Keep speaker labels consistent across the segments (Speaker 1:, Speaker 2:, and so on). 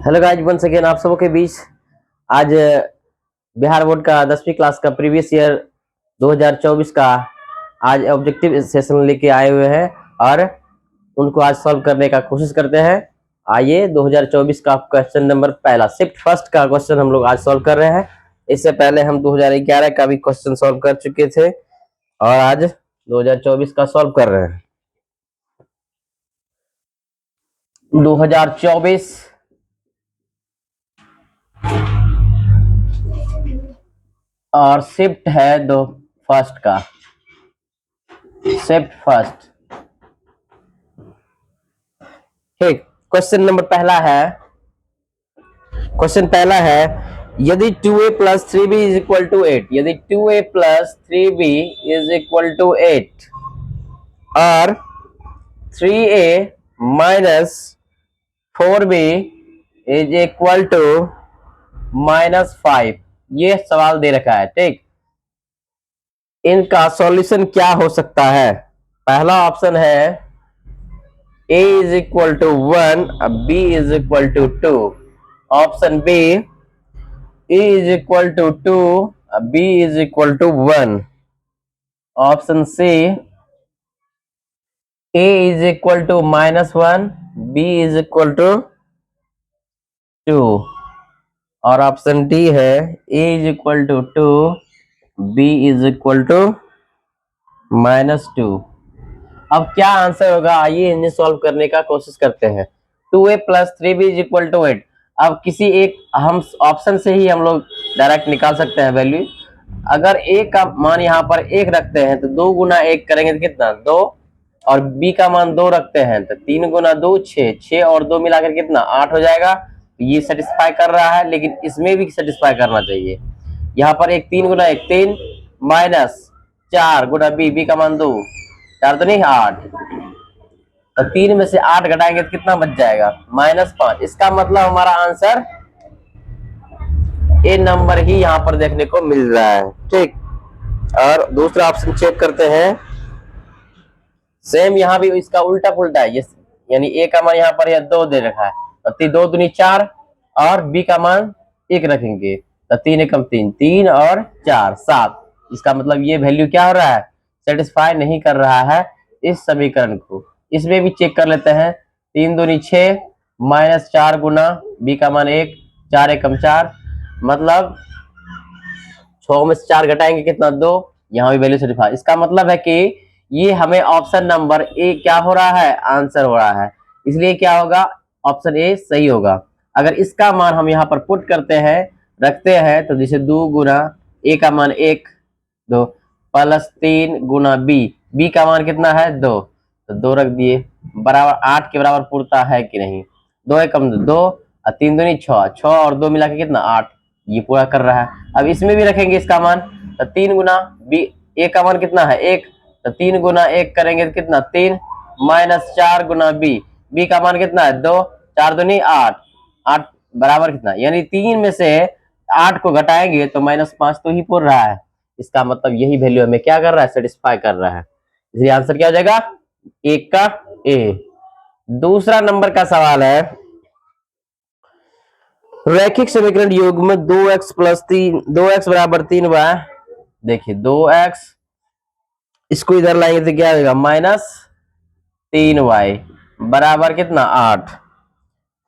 Speaker 1: Hello guys, once again आप सबों के बीच आज बिहार बोर्ड का 10वीं क्लास का प्रीवियस ईयर 2024 का आज ऑब्जेक्टिव सेशन लेके आए हुए हैं और उनको आज सॉल्व करने का कोशिश करते हैं। आइए 2024 का क्वेश्चन नंबर पहला शिफ्ट फर्स्ट का क्वेश्चन हम लोग आज सॉल्व कर रहे हैं। इससे पहले हम 2011 का भी क्वेश्चन सॉल्व कर चुके थे और आज 2024 का सॉल्व कर रहे हैं। 2024 और शिफ्ट है दो फर्स्ट का शिफ्ट फर्स्ट। ठीक, क्वेश्चन नंबर पहला है यदि 2a plus 3b is equal to 8, यदि 2a plus 3b is equal to 8 और 3a minus 4b is equal to -5, ये सवाल दे रखा है। ठीक, इनका सॉल्यूशन क्या हो सकता है? पहला ऑप्शन है a is equal to 1, b is equal to 2। Option B a is equal to 2, b is equal to 1। Option C a is equal to -1, b is equal to 2। और ऑप्शन डी है a is equal to 2, b is equal to -2। अब क्या answer होगा, आइए इन्हें solve करने का कोशिश करते हैं। 2a plus 3b is equal to 8। अब किसी एक हम ऑप्शन से ही हम लोग डायरेक्ट निकाल सकते हैं वैल्यू। अगर a का मान यहाँ पर 1 रखते हैं तो 2 गुना 1 करेंगे तो कितना 2, और b का मान 2 रखते हैं तो 3 गुना 2 6, 6 और 2 मिलाकर कितना 8 हो जाएगा। तो ये सेटिस्फाई कर रहा है, लेकिन इसमें भी सेटिस्फाई करना चाहिए। यहाँ पर 3 गुना 1 3 माइनस 4 गुना b का मान 2, 4 तो नहीं 8, तो 3 में से 8 घटाएंगे तो कितना बच जाएगा -5। इसका मतलब हमारा आंसर ए नंबर ही यहाँ पर देखने को मिल रहा है। ठीक, और दूसरा ऑप्शन चेक करते हैं। सेम यहाँ भी इसका उल्टा पुल्टा है, यानी ए का मान यहाँ पर यह 2 दे रखा है तो 2 दूनी 4 और बी का मान 1 रखेंगे तो 3 एकम 3, 3 और 4 7। इसका मतलब ये वैल्यू क्या हो रहा है, सेटिस्फाई नहीं कर रहा है इस समीकरण को। इसमें भी चेक कर लेते हैं। 3 दूनी 6 -4 गुना बी का मान 1, 4 एकम 4, मतलब 6 में से 4 घटाएंगे कितना 2। यहाँ भी वैल्यू सेटिस्फाई। इसका मतलब है कि ये हमें ऑप्शन नंबर ए क्या हो रहा है, आंसर हो रहा है। इसलिए क्या होगा, ऑप्शन ए सही होगा। अगर इसका मान हम यहाँ पर पुट करते हैं रखते हैं तो जैसे 2 गुना ए का मान 1 2 प्लस 3 गुना बी का मान कितना है 2, तो 2 रख दिए बराबर 8 के बराबर पूरता है कि नहीं। 2 एकम 2 और 3 दूनी 6, 6 और 2 मिला के कितना 8, ये पूरा कर रहा है। अब इसमें भी रखेंगे इसका मान तो 3 गुना बी ए का मान कितना है 1, तो 3 गुना 1 करेंगे तो कितना 3 -4 गुना बी का मान कितना है 2, 4 दूनी 8, 8 बराबर कितना, यानी 3 में से 8 को घटाएंगे तो -5 तो ही पूर रहा है। इसका मतलब यही वैल्यू हमें क्या कर रहा है, सेटिस्फाई कर रहा है। इसलिए आंसर क्या हो जाएगा, 1 का ए। दूसरा नंबर का सवाल है रैखिक समीकरण योग में 2x प्लस 3 2x बराबर 3y। देखिए 2x इसको इधर लाएंगे तो क्या होगा -3y बराबर कितना 8।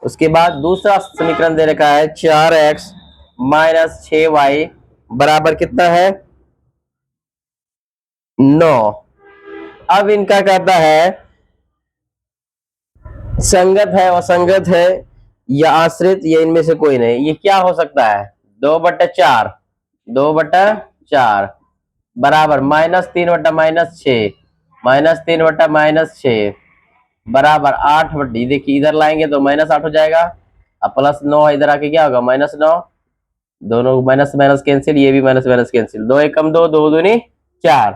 Speaker 1: उसके बाद दूसरा समीकरण दे रखा है 4x माइनस 6y बराबर कितना है 9। अब इनका कहता है संगत है, असंगत है या आश्रित, या इनमें से कोई नहीं। ये क्या हो सकता है 2/4 बराबर -3/-6 -3/-6 बराबर 8। देखिए इधर लाएंगे तो -8 हो जाएगा, अब +9 इधर आके क्या होगा -9, दोनों माइनस माइनस कैंसिल, ये भी माइनस माइनस कैंसिल। 2 एकम 2, 2 दूनी 4,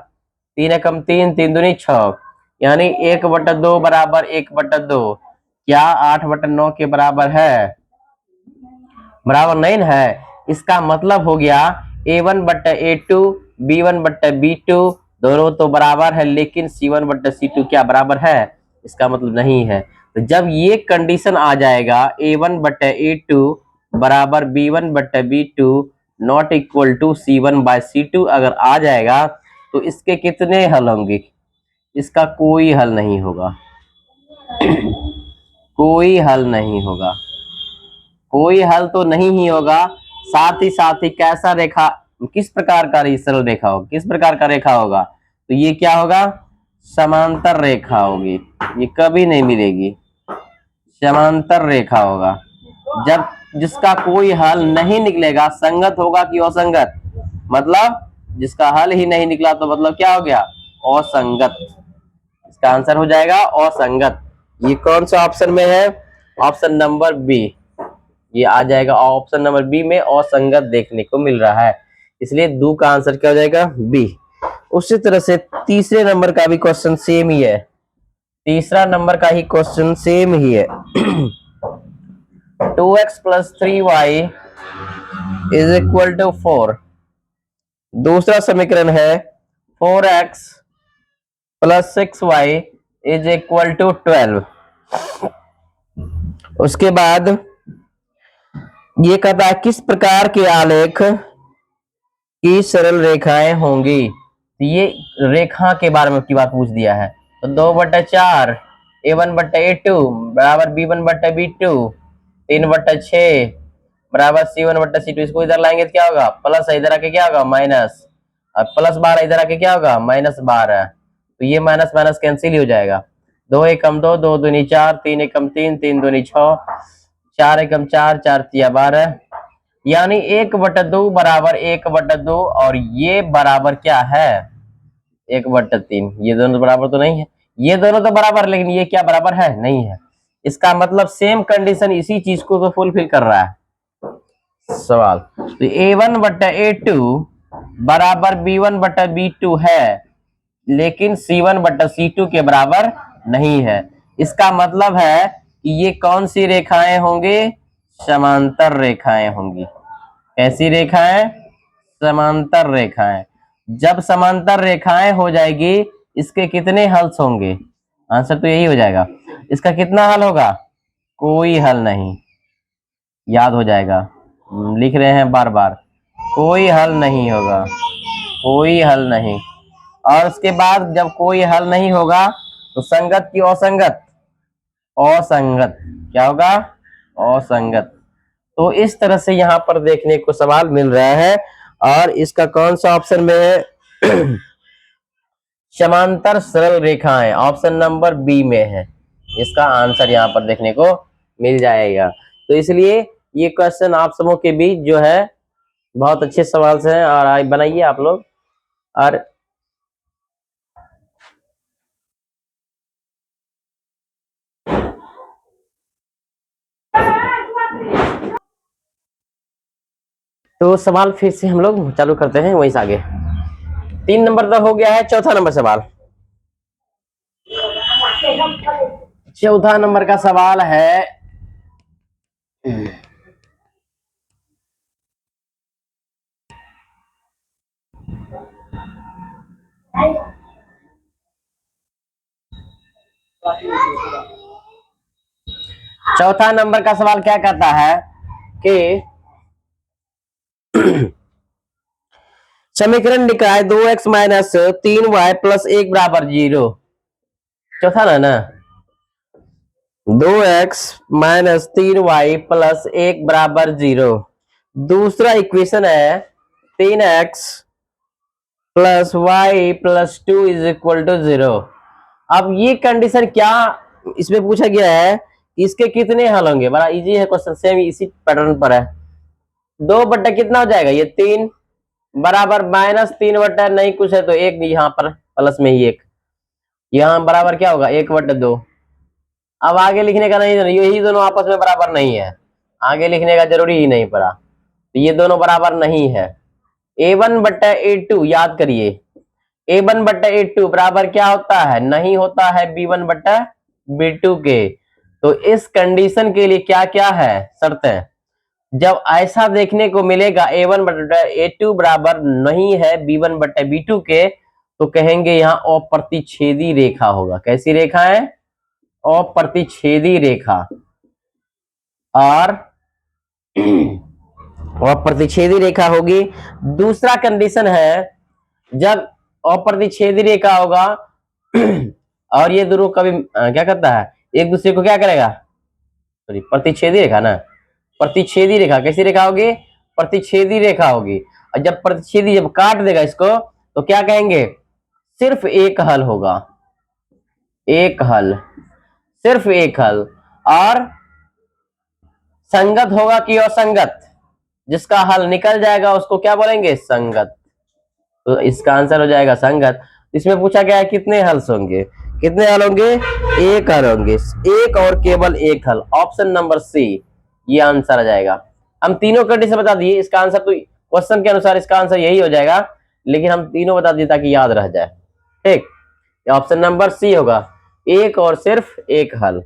Speaker 1: 3 एकम 3, 3 दूनी 6, यानी 1/2 बराबर 1/2 क्या 8/9 के बराबर है, बराबर नहीं है। इसका मतलब हो गया A1/A2 B1/B2 दोनों तो बराबर है, लेकिन C1/C2 क्या बराबर है, इसका मतलब नहीं है। तो जब ये कंडीशन आ जाएगा A1/A2 बराबर B1/B2 not equal to C1/C2 अगर आ जाएगा तो इसके कितने हल होंगे? इसका कोई हल नहीं होगा। कोई हल नहीं होगा, कोई हल तो नहीं ही होगा। साथ ही कैसा रेखा, किस प्रकार का सरल रेखा होगा, किस प्रकार का रेखा होगा? तो ये क्या होगा? समांतर रेखा होगी, ये कभी नहीं मिलेगी। समांतर रेखा होगा। जब जिसका कोई हल नहीं निकलेगा, संगत होगा कि असंगत? मतलब जिसका हल ही नहीं निकला तो मतलब क्या हो गया? असंगत। इसका आंसर हो जाएगा असंगत। ये कौन सा ऑप्शन में है? Option number B. ये आ जाएगा ऑप्शन नंबर बी में, असंगत देखने को मिल रहा है, इसलिए दो का आंसर क्या हो जाएगा? बी। उसी तरह से तीसरे नंबर का भी क्वेश्चन सेम ही है। तीसरा नंबर का ही क्वेश्चन सेम ही है। 2x + 3y = 4। दूसरा समीकरण है 4x + 6y = 12। उसके बाद ये कहता है किस प्रकार के आलेख की सरल रेखाएं होंगी? ये रेखा के बारे में की बात पूछ दिया है। तो 2/4 A1/A2 बराबर B1/B2 3/6 बराबर C1/C2। इसको इधर लाएंगे तो क्या होगा? प्लस, इधर आके क्या होगा? माइनस, और +12 इधर आके क्या होगा? -12। तो ये माइनस माइनस कैंसिल ही हो जाएगा। 2 एकम 2, 2 दूनी 4, 3 एकम 3, 3 दूनी 6, 4 एकम 4, 4 तिया 12, यानी 1/2 बराबर 1/2, और ये बराबर क्या है? 1/3। ये दोनों बराबर तो नहीं है, ये दोनों तो बराबर, लेकिन ये क्या बराबर है? नहीं है। इसका मतलब सेम कंडीशन इसी चीज को तो फुलफिल कर रहा है सवाल। तो A1/A2 बराबर B1/B2 है, लेकिन C1/C2 के बराबर नहीं है। इसका मतलब है कि ये कौन सी रेखाएं होंगी? समांतर रेखाएं होंगी। कैसी रेखाएं? समांतर रेखाएं। जब समांतर रेखाएं हो जाएगी, इसके कितने हल्स होंगे? आंसर तो यही हो जाएगा। इसका कितना हल होगा? कोई हल नहीं। याद हो जाएगा, लिख रहे हैं बार बार, कोई हल नहीं होगा, कोई हल नहीं। और उसके बाद जब कोई हल नहीं होगा तो संगत की असंगत? असंगत। क्या होगा? असंगत। तो इस तरह से यहाँ पर देखने को सवाल मिल रहा है। और इसका कौन सा ऑप्शन में है? समांतर सरल रेखाएं ऑप्शन नंबर बी में है। इसका आंसर यहाँ पर देखने को मिल जाएगा। तो इसलिए ये क्वेश्चन आप सबों के बीच जो है बहुत अच्छे सवाल से हैं, और बनाइए आप लोग। और तो सवाल फिर से हम लोग चालू करते हैं वहीं से आगे। 3 नंबर तक हो गया है। चौथा नंबर सवाल, चौथा नंबर का सवाल है, चौथा नंबर का सवाल क्या कहता है कि समीकरण निकाय 2x - 3y + 1 बराबर 0। चौथा ना 2x - 3y + 1 बराबर 0। दूसरा इक्वेशन है 3x + y + 2 = 0। अब ये कंडीशन क्या इसमें पूछा गया है कि इसके कितने हल होंगे? बड़ा इजी है क्वेश्चन, सेम इसी पैटर्न पर है। 2 बट्टा कितना हो जाएगा? ये 3 बराबर -3 बट्टा नहीं कुछ है तो 1, यहाँ पर प्लस में ही 1, यहाँ बराबर क्या होगा? 1/2। अब आगे लिखने का नहीं, यही दोनों आपस में बराबर नहीं है, आगे लिखने का जरूरी ही नहीं पड़ा। तो ये दोनों बराबर नहीं है। A1/A2 याद करिए, A1/A2 बराबर क्या होता है? नहीं होता है B1/B2 के। तो इस कंडीशन के लिए क्या क्या है शर्तें? जब ऐसा देखने को मिलेगा A1/A2 बराबर नहीं है B1/B2 के, तो कहेंगे यहाँ अप्रतिच्छेदी रेखा होगा। कैसी रेखा है? और प्रतिच्छेदी रेखा और प्रतिच्छेदी रेखा होगी। दूसरा कंडीशन है, जब अप्रतिच्छेदी रेखा होगा और ये दोनों कभी क्या करता है, एक दूसरे को क्या करेगा, सॉरी प्रतिच्छेदी रेखा ना, प्रतिच्छेदी रेखा कैसी रेखा होगी, प्रतिच्छेदी रेखा होगी। और जब प्रतिच्छेदी जब काट देगा इसको तो क्या कहेंगे, सिर्फ एक हल होगा, एक हल, सिर्फ एक हल। और संगत होगा कि असंगत, जिसका हल निकल जाएगा उसको क्या बोलेंगे, संगत। तो इसका आंसर हो जाएगा संगत। इसमें पूछा गया है कितने हल होंगे, कितने हल होंगे, एक हल होंगे, एक और केवल एक हल। ऑप्शन नंबर सी ये आंसर आ जाएगा। हम तीनों कंडीशन बता दिए, इसका आंसर तो क्वेश्चन के अनुसार इसका आंसर यही हो जाएगा, लेकिन हम तीनों बता दिए ताकि याद रह जाए। ठीक, ऑप्शन नंबर सी होगा, एक और सिर्फ एक हल।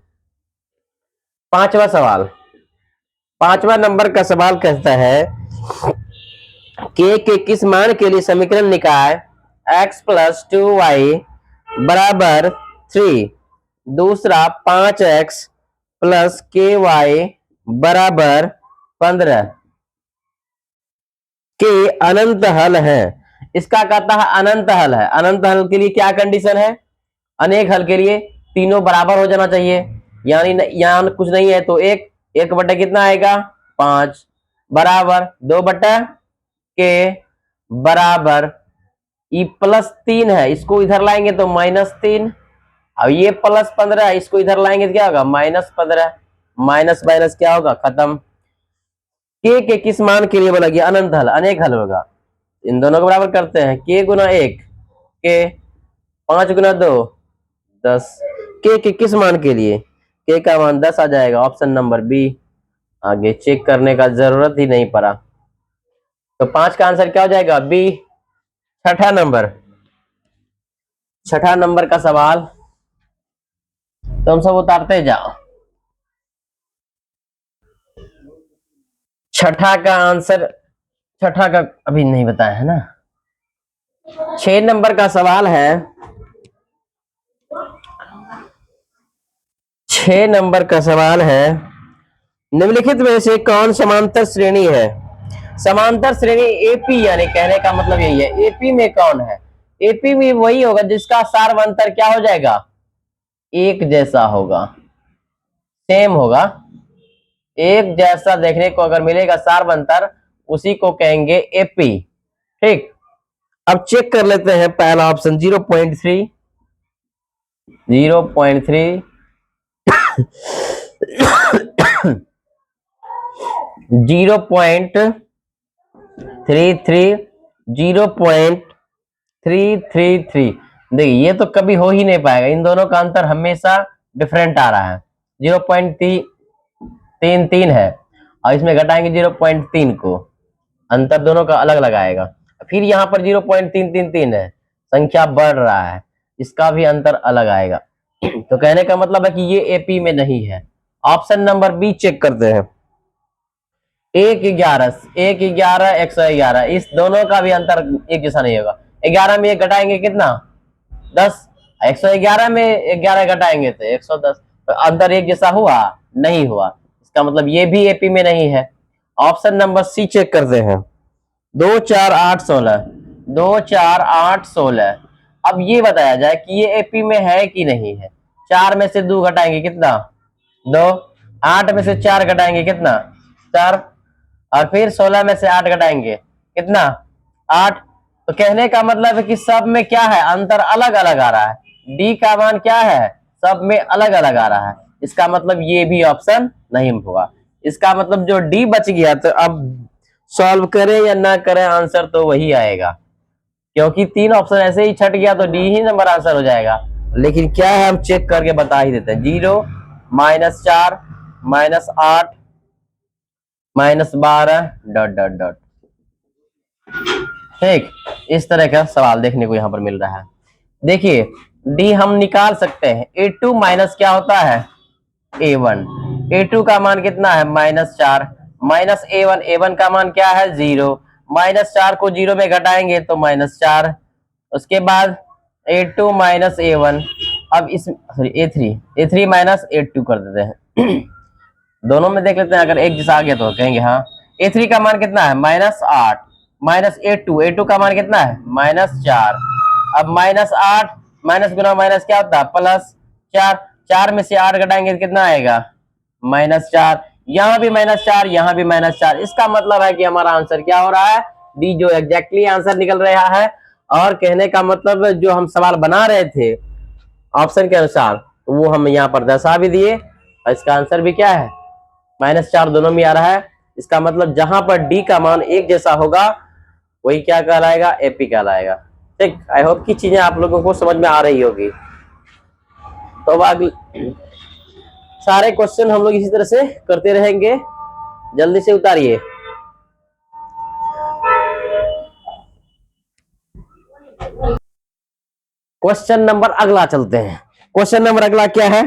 Speaker 1: पांचवा सवाल, पांचवा नंबर का सवाल कहता है के किस मान के लिए समीकरण निकाय x प्लस 2y बराबर 3, दूसरा 5x प्लस KY बराबर 15 के अनंत हल है। इसका कहता है अनंत हल है। अनंत हल के लिए क्या कंडीशन है, अनेक हल के लिए तीनों बराबर हो जाना चाहिए, यानी यहाँ कुछ नहीं है तो एक बटे कितना आएगा 5 बराबर 2 बटा के बराबर ई प्लस 3 है, इसको इधर लाएंगे तो -3, अब ये प्लस 15 इसको इधर लाएंगे तो क्या होगा -15, माइनस माइनस क्या होगा खत्म। के किस मान के लिए बोला गया अनंत हल, अनेक हल होगा। इन दोनों को बराबर करते हैं, के गुना 1 के, 5 गुना 2 10, के किस मान के लिए, के का मान 10 आ जाएगा। ऑप्शन नंबर बी, आगे चेक करने का जरूरत ही नहीं पड़ा। तो 5 का आंसर क्या हो जाएगा बी। छठा नंबर, छठा नंबर का सवाल तो हम सब उतारते जाओ। छठा का आंसर, छठा का अभी नहीं बताया है ना। 6 नंबर का सवाल है, 6 नंबर का सवाल है, निम्नलिखित में से कौन समांतर श्रेणी है। समांतर श्रेणी एपी, यानी कहने का मतलब यही है एपी में कौन है, एपी में वही होगा जिसका सार्वंतर क्या हो जाएगा, एक जैसा होगा, सेम होगा, एक जैसा देखने को अगर मिलेगा सार्वंतर उसी को कहेंगे एपी। ठीक, अब चेक कर लेते हैं पहला ऑप्शन 0.3, 0.3 0.33, 0.333। देखिए ये तो कभी हो ही नहीं पाएगा, इन दोनों का अंतर हमेशा डिफरेंट आ रहा है। 0.33 है और इसमें घटाएंगे 0.3 को, अंतर दोनों का अलग अलग आएगा। फिर यहाँ पर 0.333 है, संख्या बढ़ रहा है, इसका भी अंतर अलग आएगा। तो कहने का मतलब है कि ये एपी में नहीं है। ऑप्शन नंबर बी चेक करते हैं, 111, 111, 111, इस दोनों का भी अंतर एक जैसा नहीं होगा। 11 में 1 घटाएंगे कितना 10, 111 में 11 घटाएंगे तो 110, तो अंतर एक जैसा हुआ नहीं हुआ, इसका मतलब ये भी एपी में नहीं है। ऑप्शन नंबर सी चेक करते हैं, 2 4 8 16, 2 4 8 16। अब ये बताया जाए कि ये एपी में है कि नहीं है। 4 में से 2 घटाएंगे कितना 2, 8 में से 4 घटाएंगे कितना 4, और फिर 16 में से 8 घटाएंगे कितना 8। तो कहने का मतलब है कि सब में क्या है, अंतर अलग अलग आ रहा है, डी का मान क्या है सब में अलग अलग आ रहा है, इसका मतलब ये भी ऑप्शन नहीं होगा। इसका मतलब जो डी बच गया, तो अब सॉल्व करें या ना करें आंसर तो वही आएगा, क्योंकि 3 ऑप्शन ऐसे ही छट गया तो डी ही नंबर आंसर हो जाएगा। लेकिन क्या है हम चेक करके बता ही देते हैं, 0 -4 -8 -12 डॉट डॉट डॉट। ठीक, इस तरह का सवाल देखने को यहाँ पर मिल रहा है। देखिए डी हम निकाल सकते हैं, A2 माइनस क्या होता है A1, A2 का मान कितना है -4, माइनस A1, A1 का मान क्या है 0, -4 को 0 में घटाएंगे तो -4, उसके बाद A2 माइनस A1, अब इस सॉरी A3 माइनस A2 कर देते हैं दोनों में देख लेते हैं, अगर एक जैसा आ गया तो कहेंगे हाँ। A3 का मान कितना है -8 माइनस A2 का मान कितना है -4। अब -8 माइनस गुना माइनस क्या होता है +4, 4 में से 8 घटाएंगे तो कितना आएगा -4, यहाँ भी -4, यहाँ भी -4। इसका मतलब है कि हमारा आंसर क्या हो रहा है डी, जो एग्जैक्टली आंसर निकल रहा है। और कहने का मतलब जो हम सवाल बना रहे थे ऑप्शन के अनुसार, तो वो हम यहाँ पर दर्शा भी दिए और इसका आंसर भी क्या है -4 दोनों में आ रहा है। इसका मतलब जहां पर डी का मान एक जैसा होगा वही क्या कहलाएगा एपी कहलाएगा। ठीक, आई होप की चीजें आप लोगों को समझ में आ रही होगी। तो अब अगले सारे क्वेश्चन हम लोग इसी तरह से करते रहेंगे, जल्दी से उतारिए। क्वेश्चन नंबर अगला चलते हैं। क्वेश्चन नंबर अगला क्या है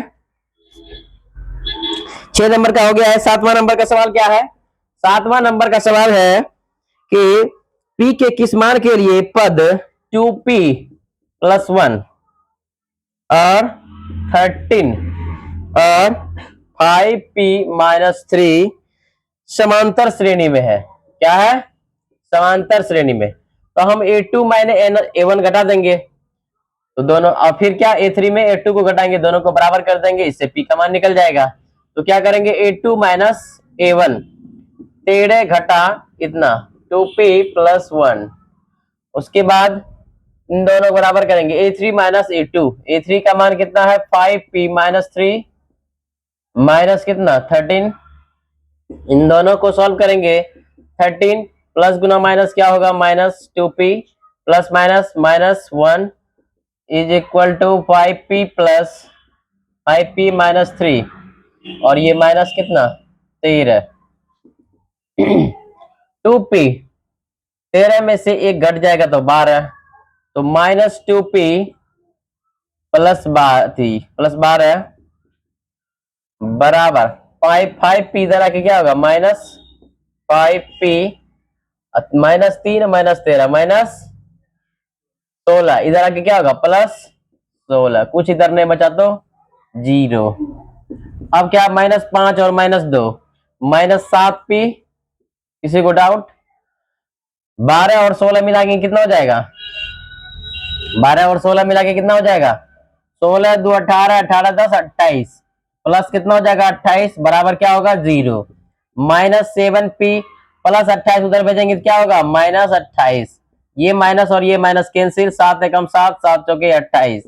Speaker 1: 6 नंबर का हो गया है। 7वां नंबर का सवाल क्या है 7वां नंबर का सवाल है कि p के किस मान के लिए पद 2p + 1 और 13 और 5p - 3 समांतर श्रेणी में है। क्या है समांतर श्रेणी में। तो हम A2 माइनस A1 घटा देंगे तो दोनों, और फिर क्या A3 में A2 को घटाएंगे, दोनों को बराबर कर देंगे, इससे p का मान निकल जाएगा। तो क्या करेंगे A2 माइनस A1 13 घटा इतना 2p + 1, उसके बाद इन दोनों को बराबर करेंगे A3 माइनस A2। A3 का मान कितना है 5p - 3 माइनस कितना 13, इन दोनों को सॉल्व करेंगे 13 प्लस गुना माइनस क्या होगा -2p plus minus -1 is equal to 5p + 3 और ये माइनस कितना 13 2p 13 में से एक घट जाएगा तो 12, तो -2p + 12 बराबर 5p इधर आके क्या होगा -5p -3 -13 -16 इधर आके क्या होगा +16, कुछ इधर नहीं बचा तो 0। अब क्या -5 और -2 -7p, किसी को डाउट। 12 और 16 मिला के कितना हो जाएगा 12 और 16 मिला के कितना हो जाएगा 16 2 18 18 10 28 प्लस कितना हो जाएगा 28 बराबर क्या होगा 0। -7p + 28 उधर भेजेंगे तो क्या होगा -28, ये माइनस और ये माइनस कैंसिल, 7 एकम 7 7 चौके 28,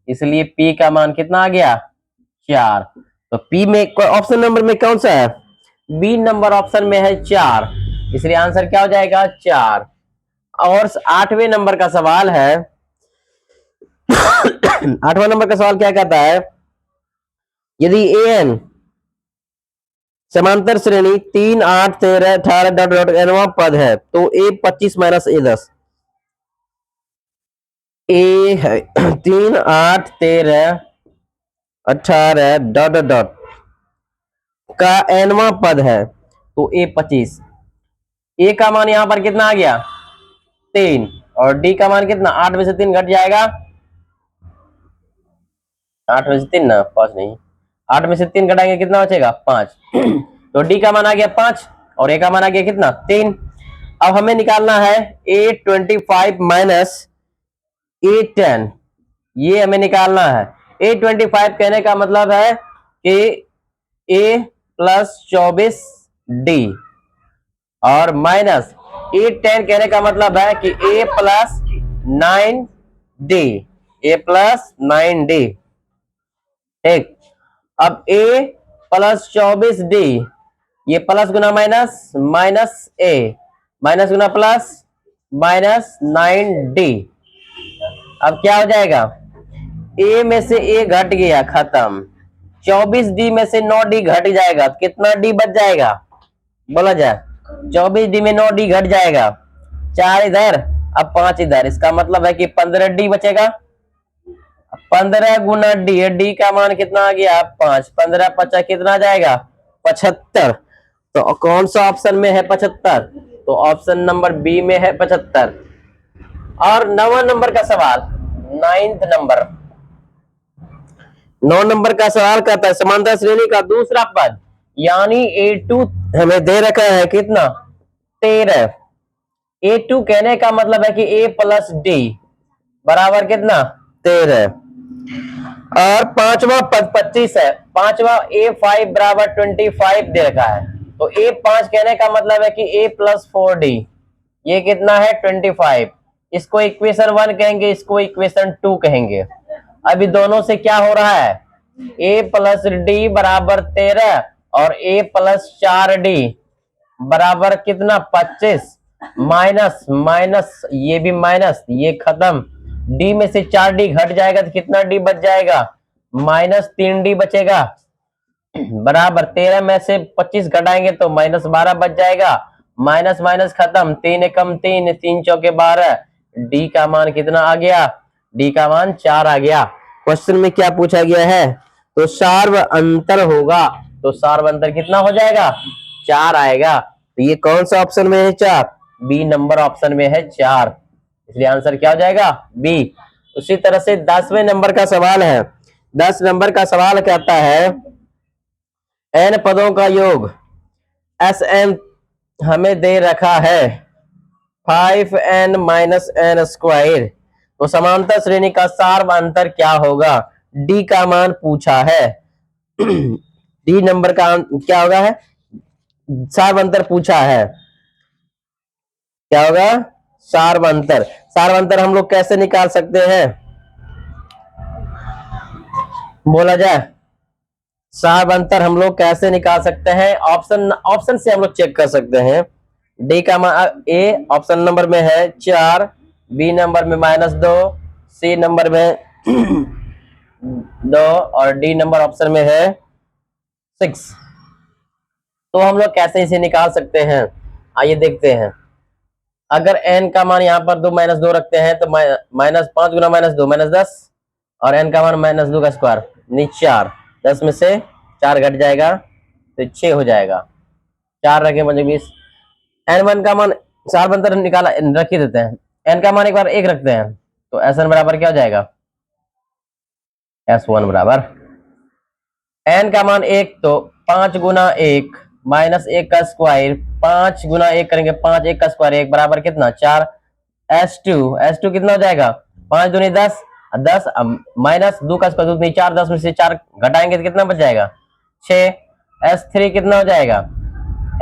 Speaker 1: इसलिए p का मान कितना आ गया 4। तो p में ऑप्शन नंबर में कौन सा है बी नंबर ऑप्शन में है 4, इसलिए आंसर क्या हो जाएगा 4। और 8वें नंबर का सवाल है 8वां नंबर का सवाल क्या कहता है यदि an समांतर श्रेणी 3 8 13 18 nवां पद है तो a 25 - a 10 ए है 3 8 13 18 ... का nवां पद है तो a 25। a का मान यहां पर कितना आ गया 3 और d का मान कितना 8 में से 3 घट जाएगा 8 में से 3 ना 5 नहीं 8 में से 3 घटाएंगे कितना बचेगा 5 तो d का मान आ गया 5 और a का मान आ गया कितना 3। अब हमें निकालना है A25 - A10, ये हमें निकालना है। A25 कहने का मतलब है कि a + 24d और माइनस A10 कहने का मतलब है कि a + 9d, a + 9d। ठीक, अब a + 24d, ये plus Guna minus -a minus Guna plus -9d। अब क्या हो जाएगा a में से a घट गया खत्म, 24d में से 9d घट जाएगा तो कितना d बच जाएगा बोला जाए 24d में 9d घट जाएगा, 4 इधर अब 5 इधर, इसका मतलब है कि 15d बचेगा। 15 गुना d का मान कितना आ गया 5, 15 50 कितना आ जाएगा 75। तो कौन सा ऑप्शन में है 75, तो ऑप्शन नंबर बी में है 75। और 9वां नंबर का सवाल 9th नंबर 9 नंबर का सवाल कहता है समांतर श्रेणी का दूसरा पद यानी A2 हमें दे रखा है कितना 13। A2 कहने का मतलब है कि A प्लस डी बराबर कितना 13 और पांचवा पद 25 है। पांचवा A5 बराबर 25 दे रखा है। तो A5 कहने का मतलब है कि A प्लस 4D ये कितना है 25। इसको इक्वेशन 1 कहेंगे, इसको इक्वेशन 2 कहेंगे। अभी दोनों से क्या हो रहा है A प्लस डी बराबर 13 और A प्लस 4D बराबर कितना 25 माइनस माइनस ये भी माइनस ये खत्म। डी में से 4D घट जाएगा तो कितना डी बच जाएगा -3D बचेगा बराबर 13 में से 25 घटाएंगे तो -12 बच जाएगा। माइनस माइनस खत्म 3 एकम 3 3 चौके 12। डी का मान कितना आ गया डी का मान 4 आ गया। क्वेश्चन में क्या पूछा गया है तो सार्व अंतर होगा तो सार्व अंतर कितना हो जाएगा 4 आएगा। तो ये कौन सा ऑप्शन में है 4 बी नंबर ऑप्शन में है 4 इसलिए आंसर क्या हो जाएगा बी। उसी तरह से 10वें नंबर का सवाल है। 10 नंबर का सवाल कहता है n पदों का योग Sn हमें दे रखा है 5n माइनस एन स्क्वायर। तो समांतर श्रेणी का सार्व अंतर क्या होगा डी का मान पूछा है डी नंबर का क्या होगा है सार्व अंतर पूछा है क्या होगा सार्व अंतर। सार्व अंतर हम लोग कैसे निकाल सकते हैं बोला जाए सार्व अंतर हम लोग कैसे निकाल सकते हैं ऑप्शन से हम लोग चेक कर सकते हैं। डी का मान ए ऑप्शन नंबर में है 4 बी नंबर में -2 सी नंबर में 2 और डी नंबर ऑप्शन में है 6। तो हम लोग कैसे इसे निकाल सकते हैं आइए देखते हैं। अगर n का मान यहाँ पर 2 -2 रखते हैं तो -5 गुना -2 -10 और n का मान -2 का स्क्वायर नीचे 4 10 में से 4 घट जाएगा तो 6 हो जाएगा 4 रखें 20 n1 का मान सार्व अंतर निकाला रख ही देते हैं। n का मान एक बार 1 रखते हैं तो S1 बराबर क्या हो जाएगा S1 बराबर n का मान 1 तो 5 गुना 1 -1 का स्क्वायर 5 गुना 1 करेंगे 5 1 का स्क्वायर 1 बराबर कितना 4 S2 कितना हो जाएगा 5 दूनी 10 10 -2 का स्क्वायर 2 4 10 में से 4 घटाएंगे तो कितना बच जाएगा 6 S3 कितना हो जाएगा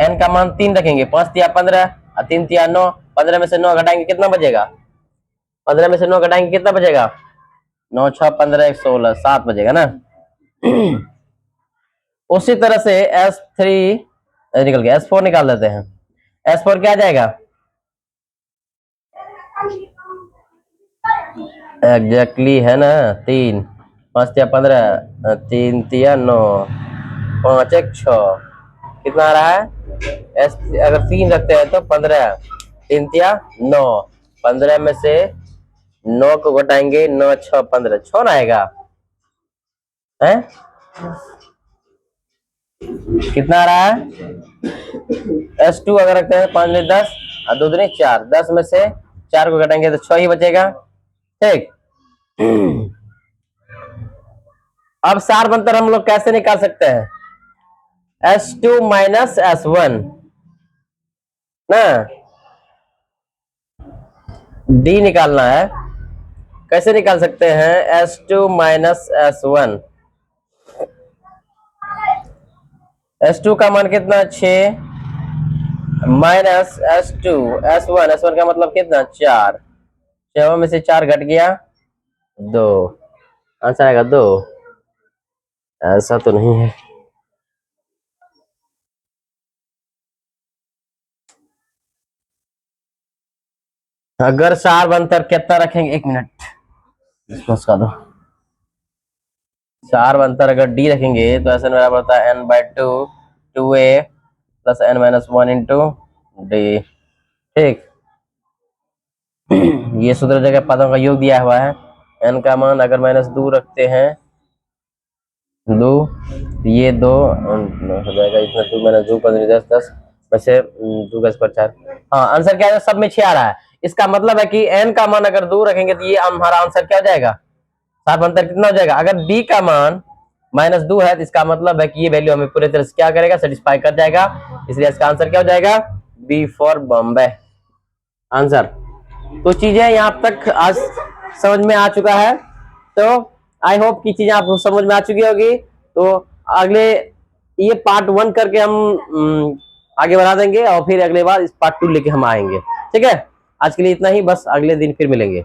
Speaker 1: n का मान 3 रखेंगे 5 तिया 15 और 3 तिया 9 15 में से 9 घटाएंगे कितना बचेगा 15 में से 9 घटाएंगे कितना बचेगा 9 6 15 1 16 7 बचेगा ना उसी तरह से S3 निकल गया S4 निकाल देते हैं। S4 क्या आ जाएगा एग्जैक्टली है ना 3 5 तिया 15 3 तिया 9 5 1 6 कितना आ रहा है अगर 3 रखते हैं तो 15 3 तिया 9 15 में से 9 को घटाएंगे 9 6 15 6 ना आएगा है कितना आ रहा है S2 अगर रखते हैं 5 में 10 और 2 दूनी 4 10 में से 4 को घटाएंगे तो 6 ही बचेगा ठीक। अब सार्व अंतर हम लोग कैसे निकाल सकते हैं S2 माइनस S1 ना D निकालना है कैसे निकाल सकते हैं S2 माइनस S1 S2 का मान कितना 6 माइनस S1 का मतलब कितना 4 6 में से 4 घट गया 2 आंसर आएगा 2 ऐसा तो नहीं है अगर सार्व अंतर कितना रखेंगे 1 मिनट इसको दो सार्व अंतर अगर डी रखेंगे तो ऐसा बराबर होता है n/2 2a plus n-1 into D ठीक ये सूत्र जगह पदों का योग दिया हुआ है n का मान अगर -2 रखते हैं 2 ये 2 हो जाएगा इतना 2 -2 15 10 10 वैसे 2 का स्क्वायर 4 हाँ आंसर क्या है सब में 6 आ रहा है। इसका मतलब है कि n का मान अगर 2 रखेंगे तो ये हमारा आंसर क्या हो जाएगा साफ अंतर कितना हो जाएगा? अगर डी का मान -2 है तो इसका मतलब है कि ये वैल्यू हमें पूरे तरह से क्या करेगा, सेटिस्फाई कर जाएगा। इसलिए इसका आंसर क्या हो जाएगा? B for Bombay answer. तो चीजें यहाँ तक आज समझ में आ चुका है। तो आई होप की चीजें आपको समझ में आ चुकी होगी। तो अगले ये पार्ट 1 करके हम आगे बढ़ा देंगे और फिर अगले बार इस पार्ट 2 लेके हम आएंगे। ठीक है, आज के लिए इतना ही, बस अगले दिन फिर मिलेंगे।